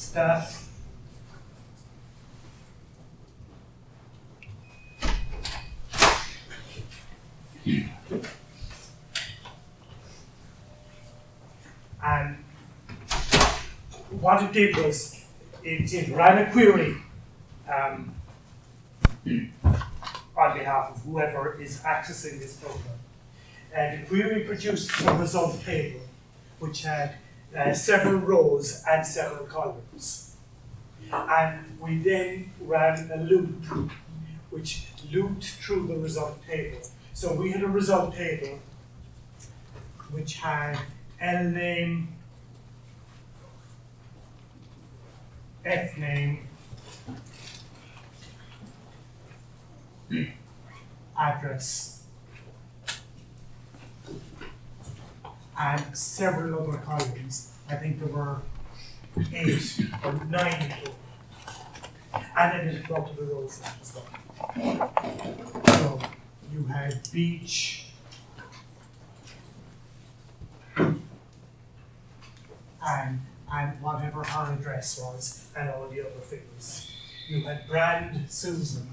staff and what it did was it ran a query on behalf of whoever is accessing this program. And the query produced a result table which had several rows and several columns. And we then ran a loop which looped through the result table. So we had a result table which had L name, F name, address, and several other columns. I think there were 8 or 9 total. And then it brought to the rows as well. So you had beach, and whatever her address was, and all the other fields. You had brand Susan,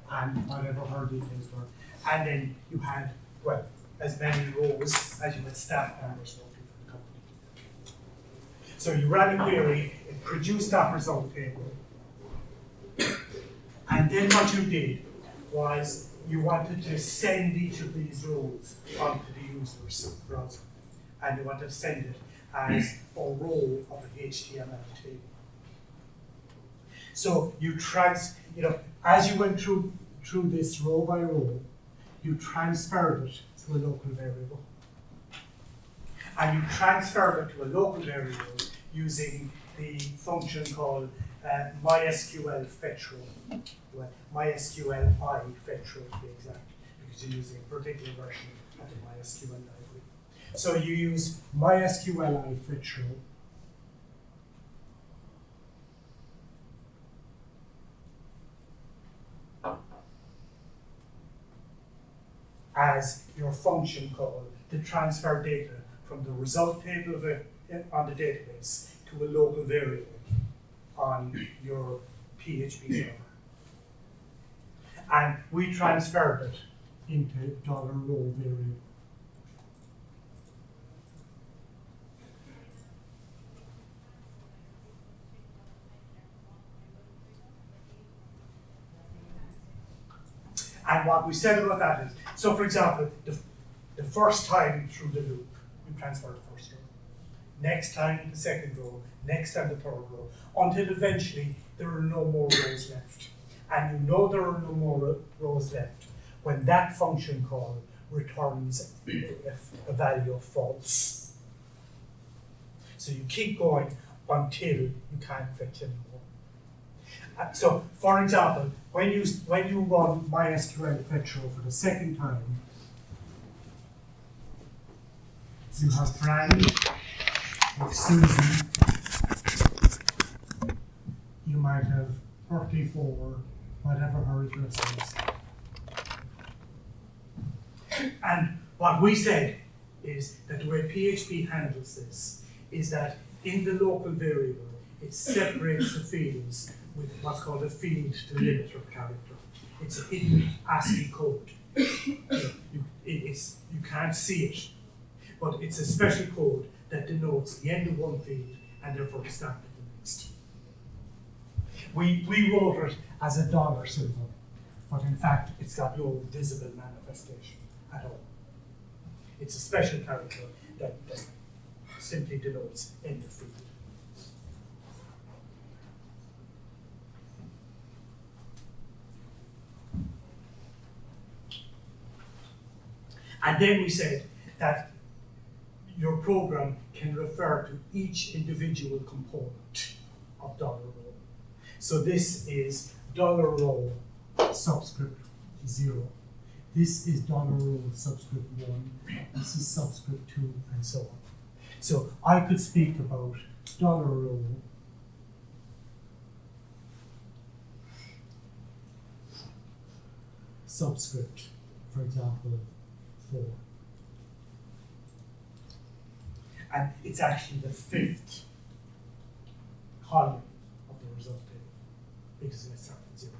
and whatever her details were. And then you had, well, as many rows as you had staff members working for the company. So you ran a query, it produced that result table, and then what you did was you wanted to send each of these rows onto the user's browser, and you wanted to send it as a row of an HTML table. So as you went through this row by row, you transferred it to a local variable. And you transferred it to a local variable using the function called MySQL fetch row. Well, MySQL fetch row to be exact, because you're using a particular version of the MySQL library. So you use MySQL fetch row as your function call to transfer data from the result table on the database to a local variable on your PHP server. And we transferred it into $row variable. And what we said about that is, so for example, the first time through the loop, we transfer the first row. Next time, the second row. Next time, the third row. Until eventually, there are no more rows left. And you know there are no more rows left when that function call returns a value of false. So you keep going until you can't fetch anymore. So, for example, when you run MySQL fetch row for the second time, you have brand of Susan. You might have 34, whatever her address is. And what we said is that the way PHP handles this is that in the local variable, it separates the fields with what's called a field delimiter character. It's a hidden ASCII code. You can't see it, but it's a special code that denotes the end of one field and therefore the start of the next. We wrote it as a dollar symbol, but in fact it's got no visible manifestation at all. It's a special character that simply denotes end of field. And then we said that your program can refer to each individual component of $row. So this is $row subscript 0. This is $row subscript 1. This is subscript 2, and so on. So I could speak about $row subscript, for example, 4. and it's actually the 5th column of the result table because it starts at 0.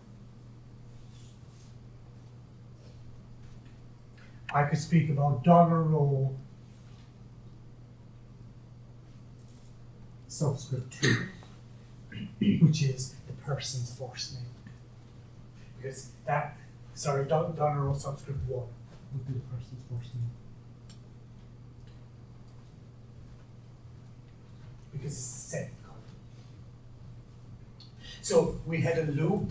I could speak about $row subscript 2, which is the person's first name. Because that, sorry, $row subscript 1 would be the person's first name. Because it's the second column. So we had a loop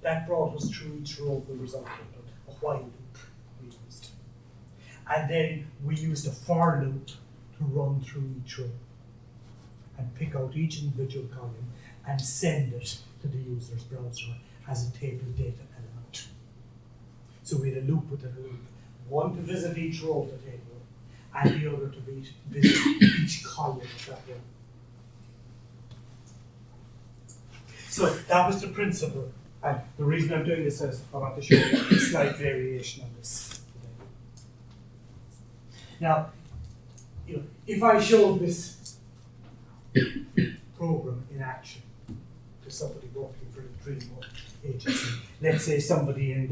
that brought us through each row of the result table, a while loop we used. And then we used a for loop to run through each row and pick out each individual column and send it to the user's browser as a table data element. So we had a loop within a loop, one to visit each row of the table, and the other to visit each column of that row. So that was the principle, and the reason I'm doing this is I want to show you a slight variation on this today. Now, if I show this program in action to somebody working for the DreamWorks agency, let's say somebody in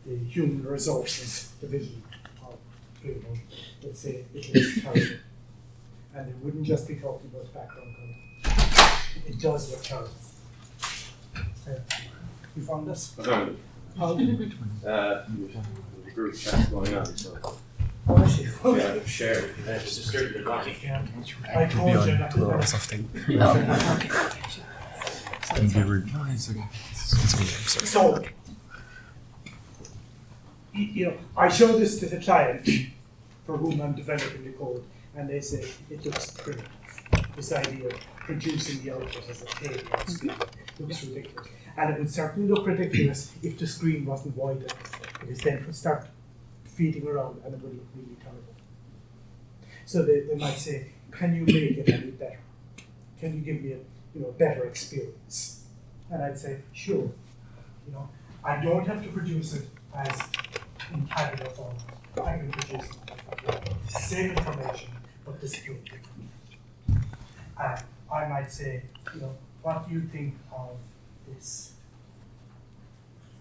the human resources division of DreamWorks, let's say it looks terrible, and it wouldn't just be talking about the background color. It does look terrible. You found this? I found it. How? The group chat's going on, so. Oh, I see. Yeah, share it. It's distributed live. I told you not to do that. Something. Okay. Can be rude. No, it's okay. It's okay. So, I show this to the client for whom I'm developing the code, and they say it looks primitive. This idea of producing the output as a table on screen looks ridiculous. And it would certainly look ridiculous if the screen wasn't wide enough, because then it would start feeding around and it would look really terrible. So they might say, can you make it any better? Can you give me a better experience? And I'd say, sure. I don't have to produce it as in tabular format. I can produce it same information, but displayed differently. And I might say, what do you think of this?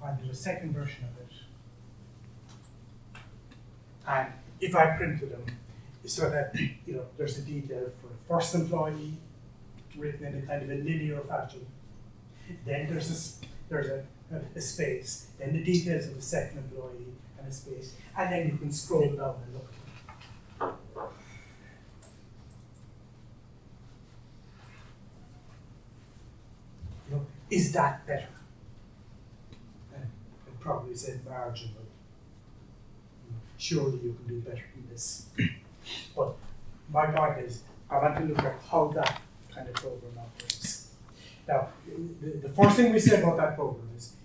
I'll do a second version of it. And if I printed them, so that there's a detail for the first employee written in a kind of a linear fashion. Then there's a space. Then the details of the second employee and a space. And then you can scroll down and look. Is that better? I'd probably say marginal. Surely you can do better than this. But my point is, I want to look at how that kind of program operates. Now, the first thing we say about that program is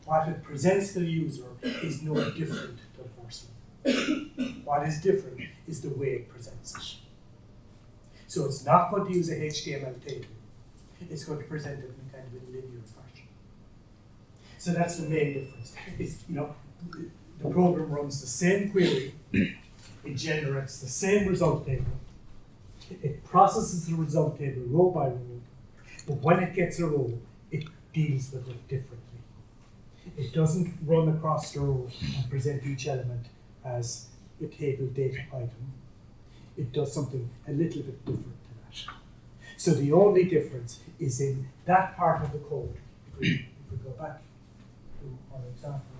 what it presents to the user is no different to the first one. What is different is the way it presents it. So it's not going to use a HTML table. It's going to present it in kind of a linear fashion. So that's the main difference. It's, the program runs the same query, it generates the same result table, it processes the result table row by row, but when it gets a row, it deals with it differently. It doesn't run across the row and present each element as a table data item. It does something a little bit different to that. So the only difference is in that part of the code. If we go back to our example,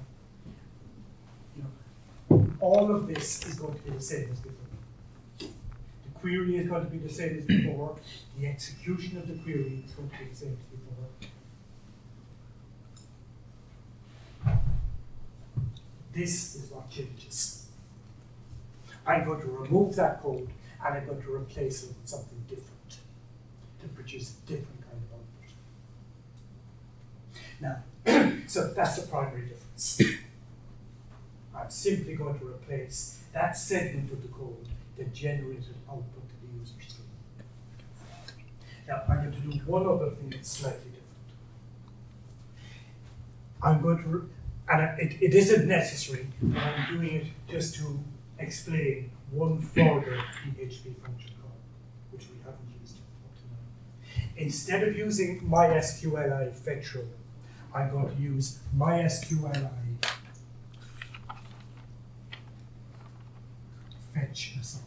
all of this is going to be the same as before. The query is going to be the same as before. The execution of the query is going to be the same as before. This is what changes. I'm going to remove that code and I'm going to replace it with something different to produce a different kind of output. Now, so that's the primary difference. I'm simply going to replace that segment of the code that generated output to the user screen. Now, I'm going to do one other thing that's slightly different. I'm going to, and it isn't necessary, but I'm doing it just to explain one further PHP function call, which we haven't used up to now. Instead of using MySQLi fetch row, I'm going to use MySQLi fetch a sock.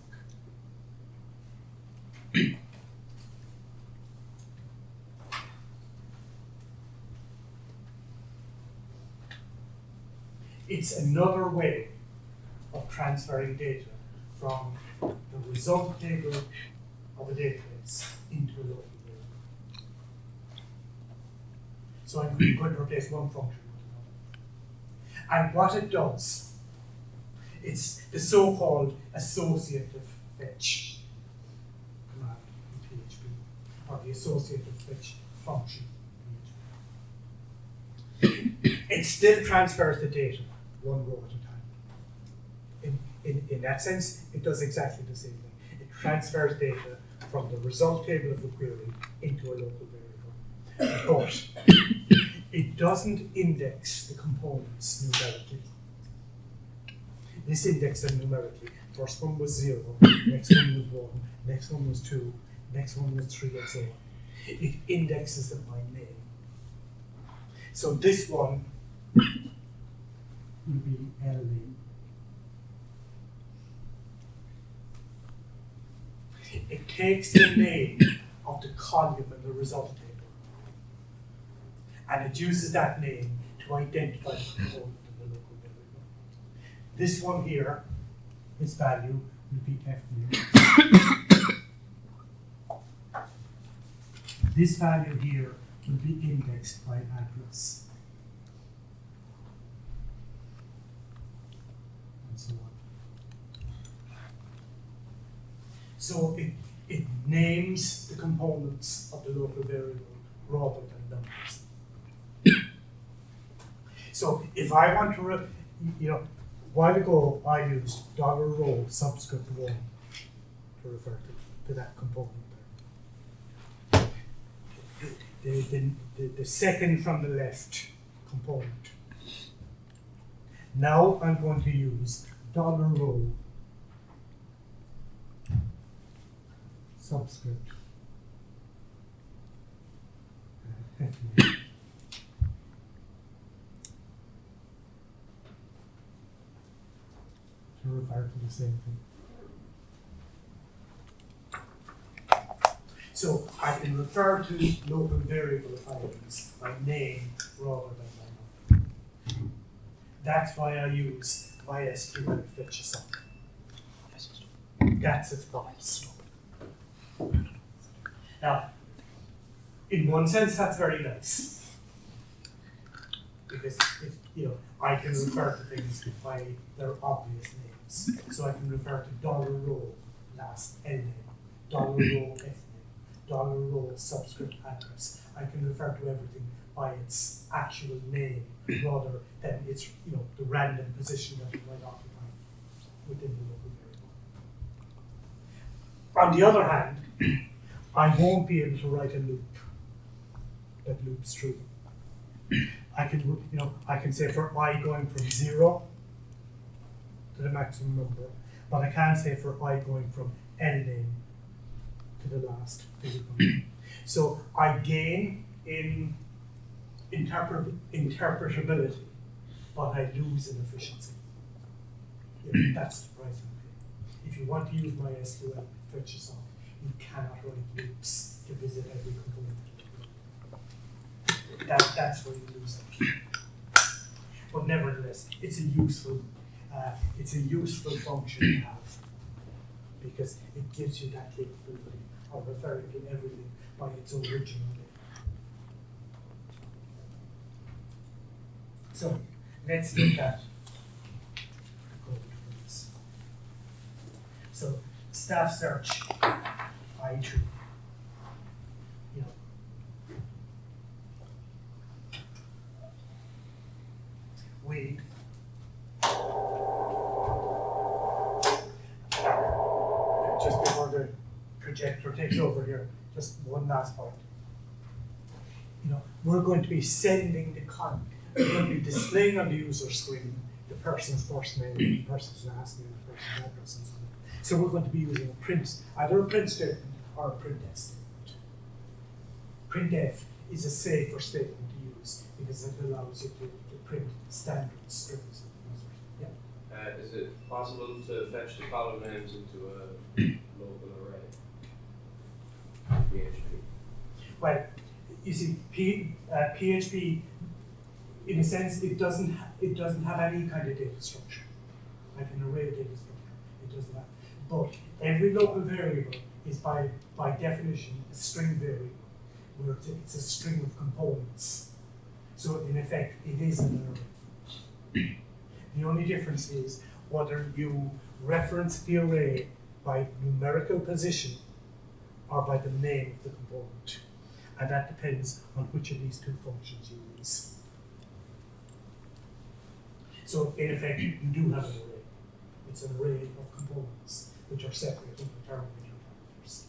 It's another way of transferring data from the result table of a database into a local variable. So I'm going to replace one function with another. And what it does, it's the so-called associative fetch command in PHP, or the associative fetch function in PHP. It still transfers the data one row at a time. In that sense, it does exactly the same thing. It transfers data from the result table of the query into a local variable. But it doesn't index the components numerically. This indexed them numerically. First one was 0, next one was 1, next one was 2, next one was 3, and so on. It indexes them by name. So this one will be LD. It takes the name of the column in the result table, and it uses that name to identify the component in the local variable. This one here, this value will be F name. This value here will be indexed by address. And so on. So it names the components of the local variable rather than numbers. So if I want to, a while ago I used $row subscript 1 to refer to that component there. The second from the left component. Now I'm going to use $row subscript to refer to the same thing. So I can refer to local variable items by name rather than by number. That's why I use MySQL fetch a sock. That's its purpose. Now, in one sense, that's very nice, because I can refer to things by their obvious names. So I can refer to $row last L name, $row F name, $row subscript address. I can refer to everything by its actual name rather than its the random position that it might occupy within the local variable. On the other hand, I won't be able to write a loop that loops through. I can say for I going from 0 to the maximum number, but I can't say for I going from L name to the last physical name. So I gain in interpretability, but I lose in efficiency. That's the price I'm paying. If you want to use MySQL fetch a sock, you cannot write loops to visit every component. That's where you lose it. But nevertheless, it's a useful function to have, because it gives you that capability of referring to everything by its original name. So let's look at code for this. So staff search I2. We just before the projector takes over here, just one last point. We're going to be sending the content. We're going to be displaying on the user screen the person's first name, the person's last name, the person's address, and so on. So we're going to be using a print, either a print statement or a printf statement. Printf is a safer statement to use because it allows you to print standard strings of users. Yeah. Is it possible to fetch the column names into a local array? PHP. Well, you see, PHP, in a sense, it doesn't have any kind of data structure, like an array data structure. It doesn't have. But every local variable is by definition a string variable, where it's a string of components. So in effect, it is an array. The only difference is whether you reference the array by numerical position or by the name of the component. And that depends on which of these two functions you use. So in effect, you do have an array. It's an array of components which are separated and determined with your parameters.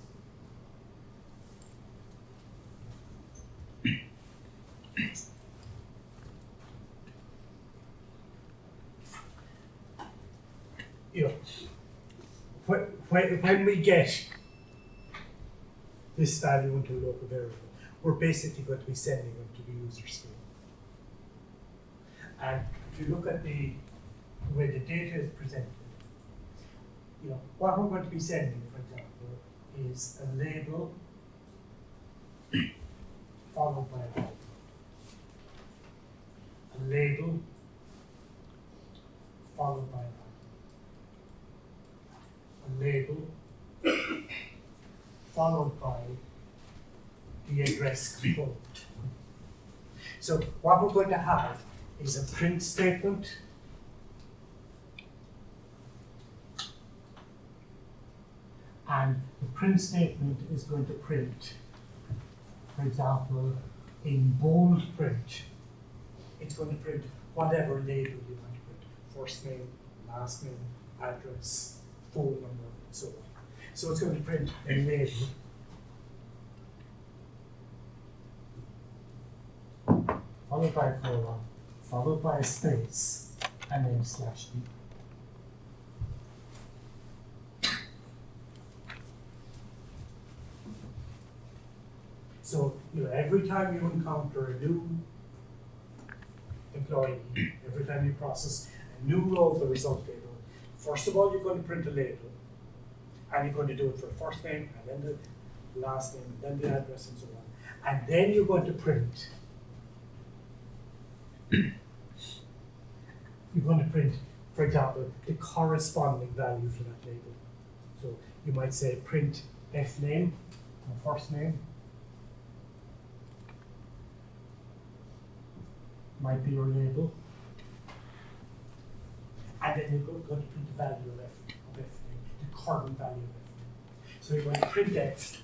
You know, when we get this value into a local variable, we're basically going to be sending them to the user screen. And if you look at the way the data is presented, you know, what we're going to be sending, for example, is a label followed by a value. A label followed by a value. A label followed by the address component. So what we're going to have is a print statement and the print statement is going to print, for example, in bold print, it's going to print whatever label you want to print. First name, last name, address, phone number, and so on. So it's going to print a label followed by a colon, followed by a space, and then /d. So, you know, every time you encounter a new employee, every time you process a new row of the result table, first of all, you're going to print a label, and you're going to do it for the first name, and then the last name, and then the address, and so on. And then you're going to print. You're going to print, for example, the corresponding value for that label. So you might say print f name, or first name, might be your label, and then you're going to print the value of f name, the current value of f name. So you're going to print f.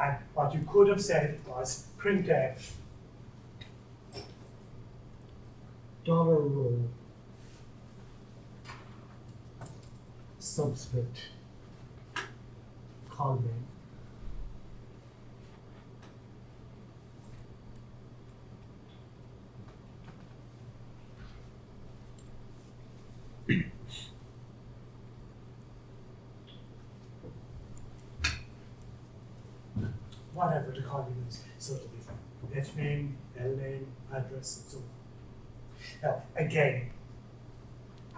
And what you could have said was printf $row subscript call name. Whatever the column is, so it'll be F name, L name, address, and so on. Now, again,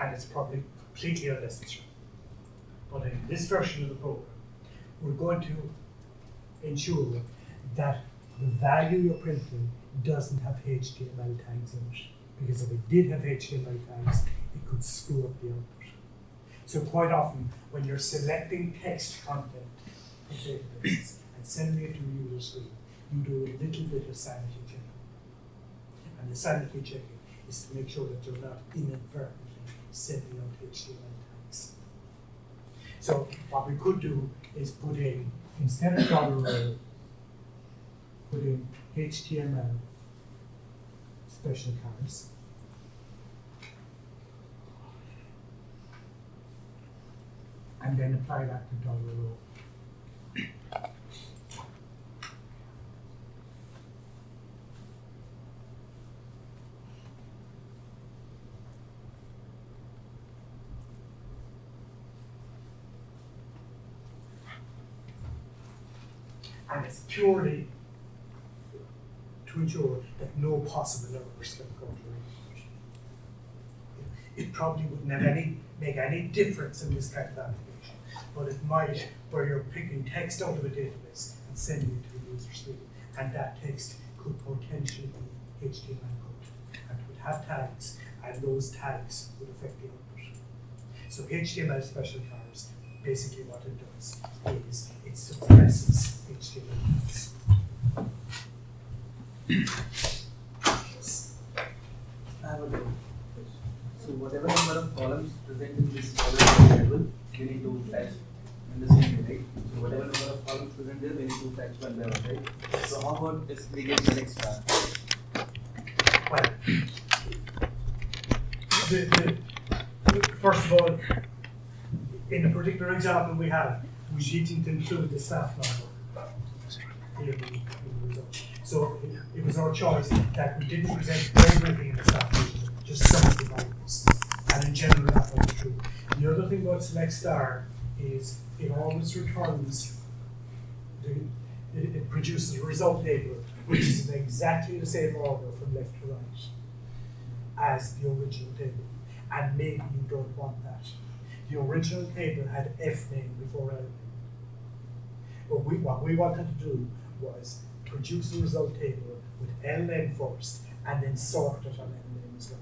and it's probably completely unnecessary, but in this version of the program, we're going to ensure that the value you're printing doesn't have HTML tags in it, because if it did have HTML tags, it could screw up the output. So quite often, when you're selecting text content from databases, sending it to a user screen, you do a little bit of sanity checking. And the sanity checking is to make sure that you're not inadvertently sending out HTML tags. So what we could do is put in, instead of $row, put in HTML special characters. And then apply that to $row. And it's purely to ensure that no possible errors can occur during it. It probably wouldn't make any difference in this kind of application, but it might where you're picking text out of a database and sending it to the user screen, and that text could potentially be HTML code, and it would have tags, and those tags would affect the output. So HTML special cars, basically what it does is it suppresses HTML tags. I have a doubt. So whatever number of columns present in this column variable, we need to fetch in the same way, right? So whatever number of columns present there, we need to fetch one by one, right? So how about if we get select star? Well, first of all, in the particular example we have, we didn't include the staff number here in the result. So it was our choice that we didn't present everything in the staff number, just some of the values. And in general, that was true. The other thing about select star is it always returns, it produces a result table which is in exactly the same order from left to right as the original table. And maybe you don't want that. The original table had F name before L name. But what we wanted to do was produce a result table with L name first and then sort it on L name as well.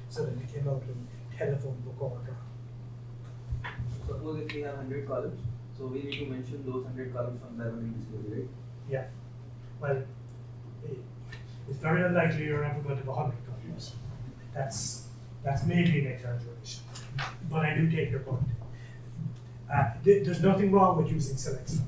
So that it came out in telephone book order. Suppose if we have 100 columns, so we need to mention those 100 columns from the in display, right? Yeah. Well, it's very unlikely you're ever going to have 100 columns. That's maybe an exaggeration, but I do take your point. There's nothing wrong with using select star.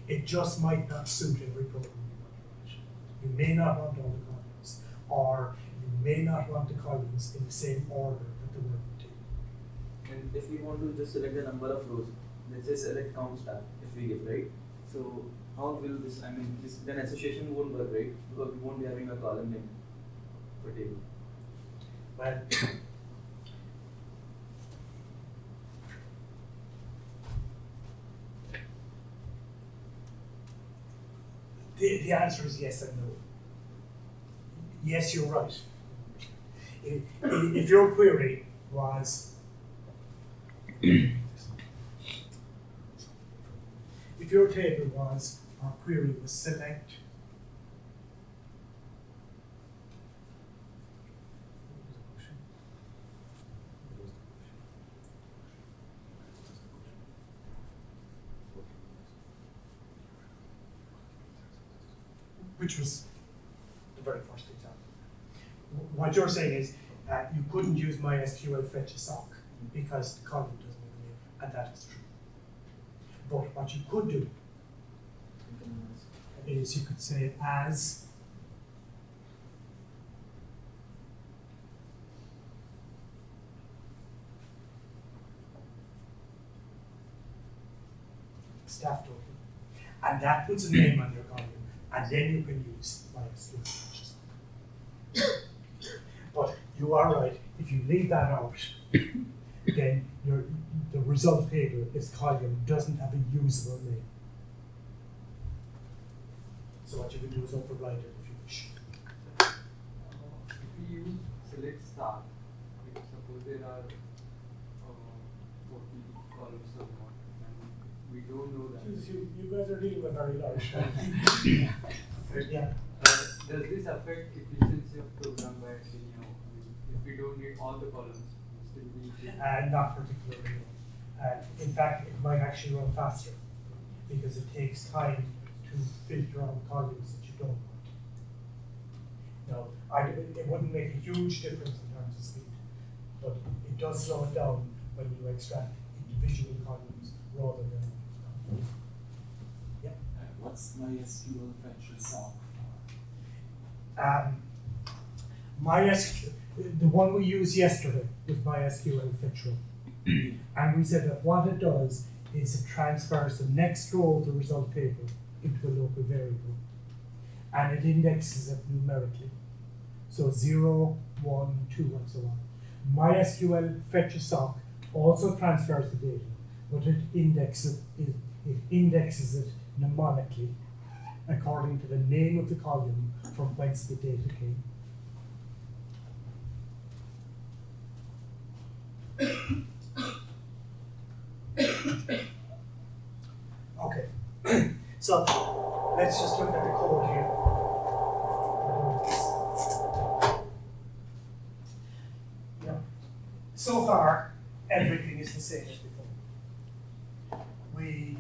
It just might not suit every program you want to write. You may not want all the columns, or you may not want the columns in the same order that the word would take. And if we want to just select the number of rows, let's say select count star, if we give, right? So how will this, then association won't work, right? Because we won't be having a column name per table. Well, the answer is yes and no. Yes, you're right. If your query was, if your table was, our query was select which was the very first example. What you're saying is you couldn't use MySQL fetch a sock because the column doesn't have a name, and that is true. But what you could do is you could say as staff total, and that puts a name on your column, and then you can use MySQL fetch a sock. But you are right, if you leave that out, then the result table, its column, doesn't have a usable name. So what you can do is override it if you wish. If we use select star, like suppose there are 40 columns somewhat, and we don't know that. You guys are dealing with very large. Yeah. Does this affect efficiency of program by actually, if we don't need all the columns, we still need Not particularly. In fact, it might actually run faster because it takes time to filter out columns that you don't want. Now, it wouldn't make a huge difference in terms of speed, but it does slow it down when you extract individual columns rather than. Yeah. What's MySQL fetch a sock MySQL, the one we used yesterday was MySQL fetch row. And we said that what it does is it transfers the next row of the result table into a local variable, and it indexes it numerically. So 0, 1, 2, and so on. MySQL fetch a sock also transfers the data, but it indexes it it indexes it mnemonically according to the name of the column from whence the data came. Okay, so let's just look at the code here. Yeah. So far, everything is the same as before. We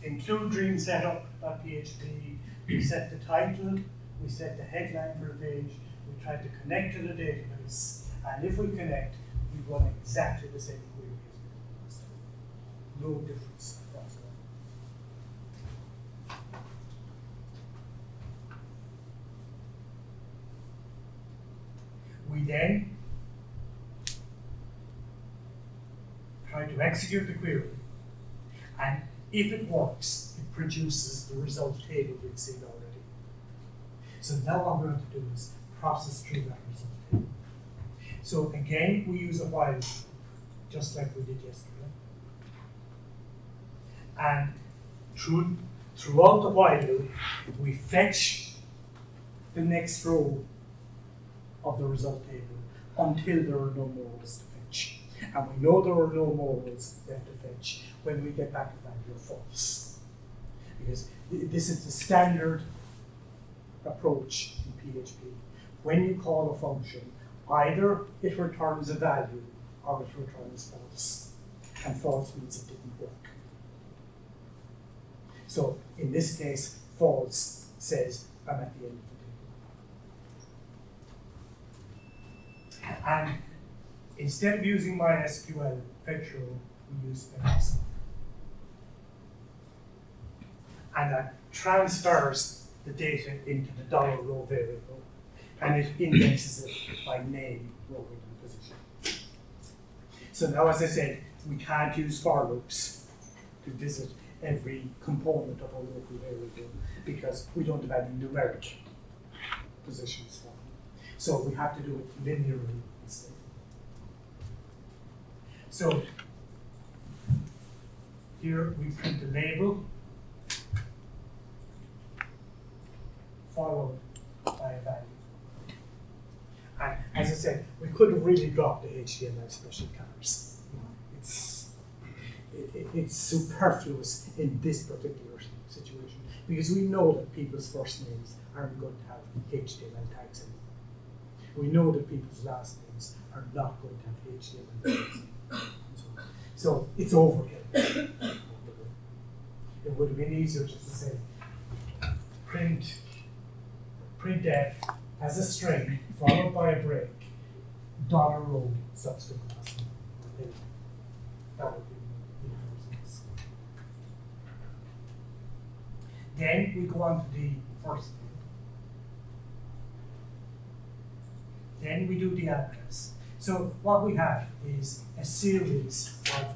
include dream setup.php, we set the title, we set the headline for the page, we try to connect to the database, and if we connect, we run exactly the same query as before. No difference whatsoever. We then try to execute the query, and if it works, it produces the result table we've seen already. So now what we're going to do is process through that result table. So again, we use a while loop, just like we did yesterday. And throughout the while loop, we fetch the next row of the result table until there are no more rows to fetch. And we know there are no more rows left to fetch when we get back a value of false. Because this is the standard approach in PHP. When you call a function, either it returns a value or it returns false. And false means it didn't work. So in this case, false says I'm at the end of the table. And instead of using MySQL fetch row, we use fetch. And that transfers the data into the $row variable, and it indexes it by name, row, and position. So now, as I said, we can't use for loops to visit every component of a local variable because we don't have any numeric positions for them. So we have to do it linearly instead. So here we print the label followed by a value. And as I said, we could have really dropped the HTML special characters. It's superfluous in this particular situation because we know that people's first names aren't going to have HTML tags in them. We know that people's last names are not going to have HTML tags in them. So it's overkill. It would have been easier just to say printf as a string followed by a break, $row subscript last name. That would be the sense. Then we go on to the first name. Then we do the address. So what we have is a series of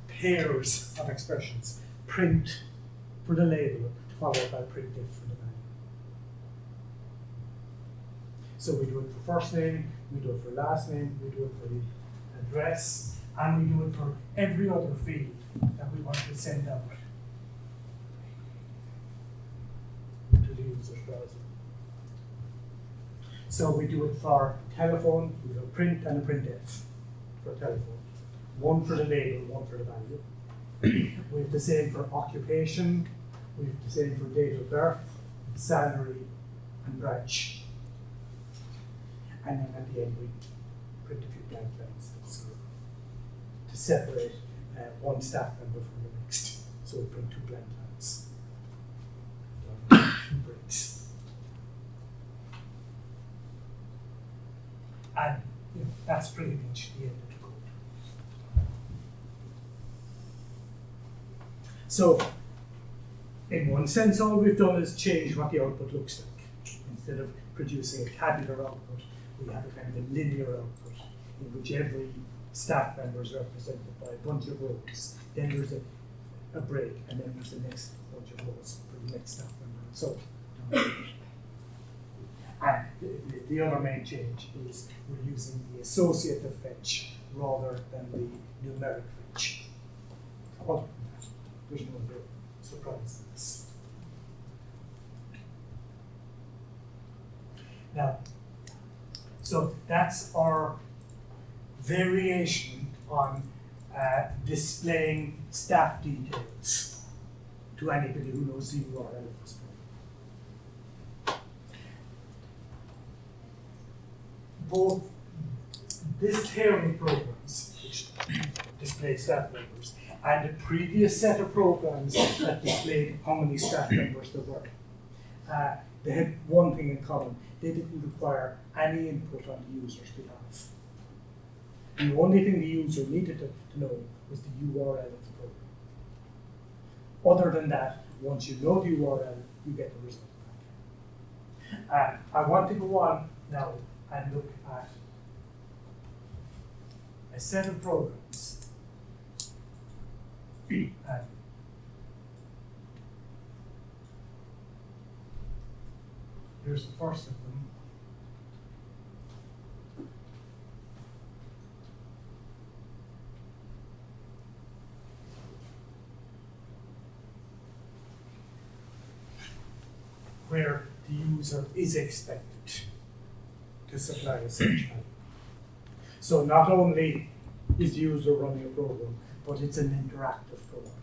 pairs of expressions. Print for the label, followed by printf for the value. So we do it for first name, we do it for last name, we do it for the address, and we do it for every other field that we want to send out to the user's browser. So we do it for telephone, we do a print and a printf for telephone. One for the label, one for the value. We have the same for occupation, we have the same for date of birth, salary, and branch. And then at the end we print a few blank lines to separate one staff member from the next. So we print two blank lines. Two breaks. And that's pretty much the end of the code. So in one sense, all we've done is change what the output looks like. Instead of producing a tabular output, we have a kind of a linear output in which every staff member is represented by a bunch of rows. Then there's a break, and then there's the next bunch of rows for the next staff member, and so on. And the other main change is we're using the associative fetch rather than the numeric fetch. Other than that, there's no real surprise in this. Now, so that's our variation on displaying staff details to anybody who knows the URL of this program. Both this pair of programs, which display staff members, and the previous set of programs that displayed how many staff members there were, they had one thing in common. They didn't require any input on the user's behalf. The only thing the user needed to know was the URL of the program. Other than that, once you know the URL, you get the result back. I want to go on now and look at a set of programs. Here's the first of them. Where the user is expected to supply a search value. So not only is the user running a program, but it's an interactive program.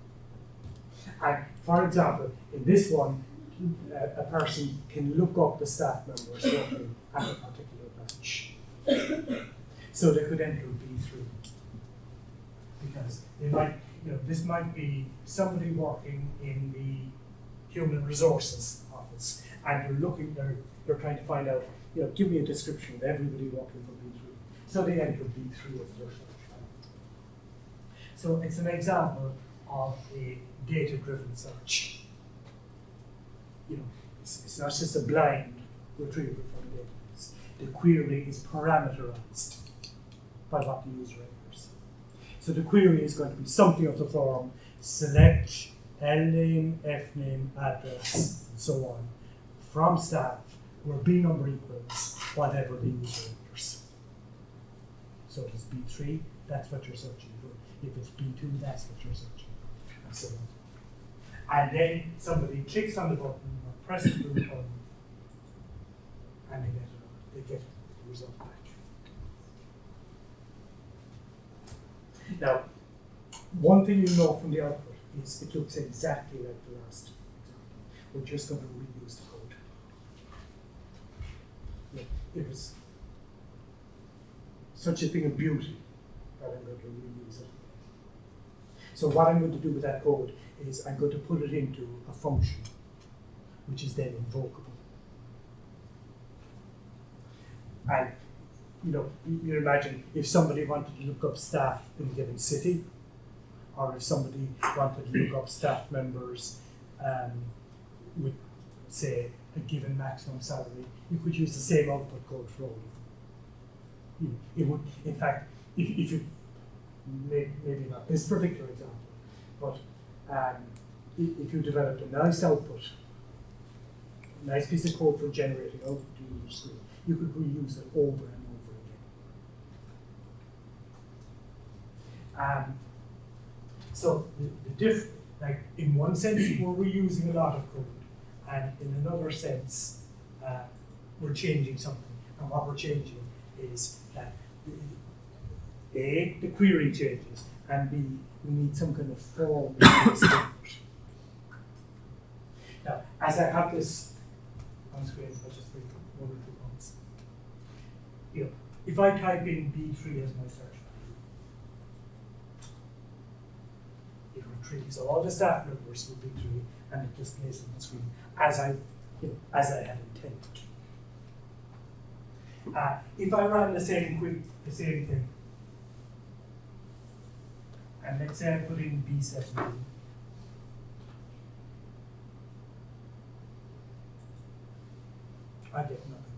And for example, in this one, a person can look up the staff members working at a particular branch. So they could enter B3. Because they might, this might be somebody working in the human resources office, and they're trying to find out, give me a description of everybody working for B3. So they enter B3 as their search value. So it's an example of a data-driven search. It's not just a blind retrieval from the database. The query is parameterized by what the user enters. So the query is going to be something of the form: select L name, F name, address, and so on from staff where B number equals whatever the user enters. So if it's B3, that's what you're searching for. If it's B2, that's what you're searching for, and so on. And then somebody clicks on the button or presses the button, and they get the result back. Now, one thing you know from the output is it looks exactly like the last example. We're just going to reuse the code. It was such a thing of beauty that I'm going to reuse it. So what I'm going to do with that code is I'm going to put it into a function, which is then invocable. And you imagine if somebody wanted to look up staff in a given city, or if somebody wanted to look up staff members with, say, a given maximum salary, you could use the same output code for all of them. It would, in fact, if you, maybe not this particular example, but if you developed a nice output, a nice piece of code for generating output to user screen, you could reuse it over and over again. So like in one sense, we're reusing a lot of code, and in another sense, we're changing something. And what we're changing is that A, the query changes, and B, we need some kind of form in this input. Now, as I have this on screen, I'll just bring one or two points. If I type in B3 as my search value, it retrieves all the staff members with B3 and it displays them on the screen as I had intended. If I run the same thing, and let's say I put in B17, I get nothing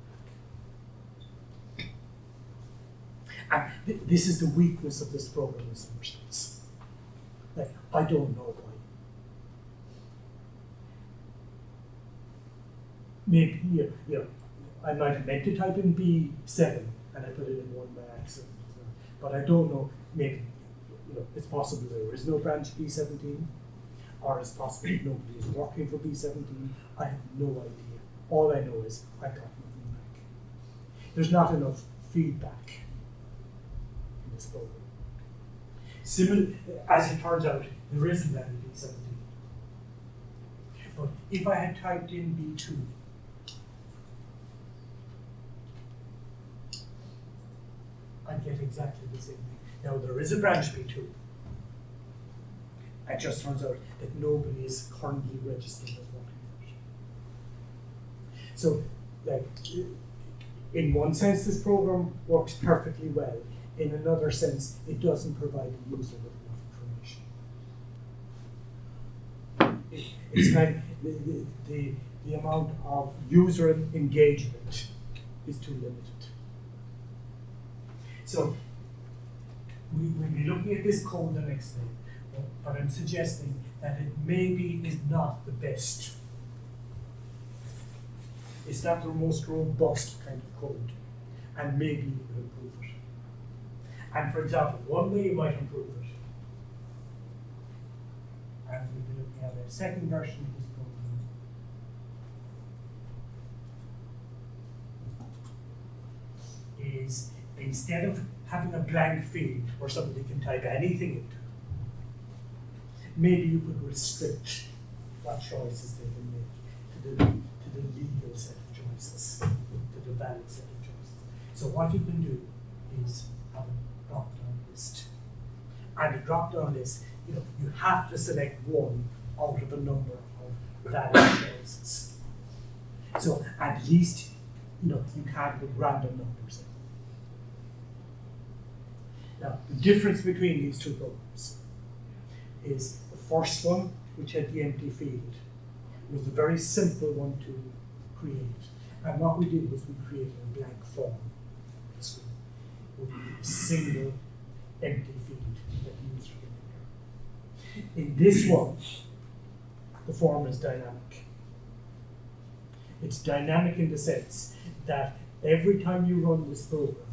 back. And this is the weakness of this program in some respects. Like, I don't know why. Maybe, I might have meant to type in B7 and I put it in 1 by accident. But I don't know, maybe it's possible there is no branch B17, or it's possible nobody is working for B17. I have no idea. All I know is I got nothing back. There's not enough feedback in this program. As it turns out, there isn't any B17. But if I had typed in B2, I'd get exactly the same thing. Now there is a branch B2. It just turns out that nobody is currently registered as working for it. So, like, in one sense, this program works perfectly well. In another sense, it doesn't provide the user with enough information. It's kind of the amount of user engagement is too limited. So we'll be looking at this code the next day, but I'm suggesting that it maybe is not the best. It's not the most robust kind of code, and maybe you could improve it. And for example, one way you might improve it, and we'll be looking at a second version of this program, is instead of having a blank field where somebody can type anything into, maybe you could restrict what choices they can make to the legal set of choices, to the valid set of choices. So what you can do is have a drop-down list. And a drop-down list, you have to select one out of a number of valid choices. So at least, you can't put random numbers in. Now, the difference between these two programs is the first one, which had the empty field, was a very simple one to create. And what we did was we created a blank form on the screen with a single empty field that the user can enter. In this one, the form is dynamic. It's dynamic in the sense that every time you run this program,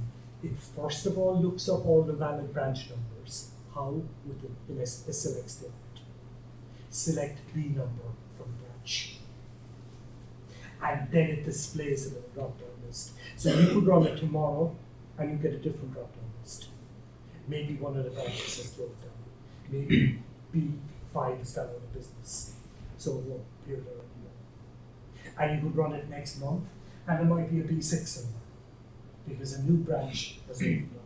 it first of all looks up all the valid branch numbers. How? In a select statement. Select B number from branch. And then it displays it in a drop-down list. So you could run it tomorrow and you get a different drop-down list. Maybe one of the branches is closed down. Maybe B5 is gone out of business. So it won't appear there anymore. And you could run it next month and there might be a B6 in there, because a new branch has opened up.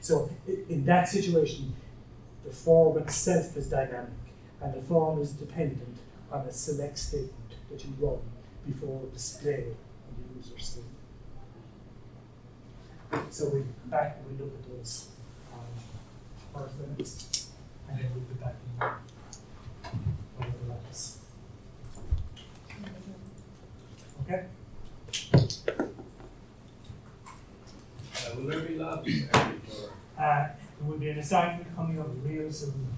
So in that situation, the form itself is dynamic, and the form is dependent on a select statement that you run before display on the user screen. So we'll come back and we'll look at those first next, and then we'll be back in one of the labs. Okay? Will there be labs? There will be an assignment coming up real soon.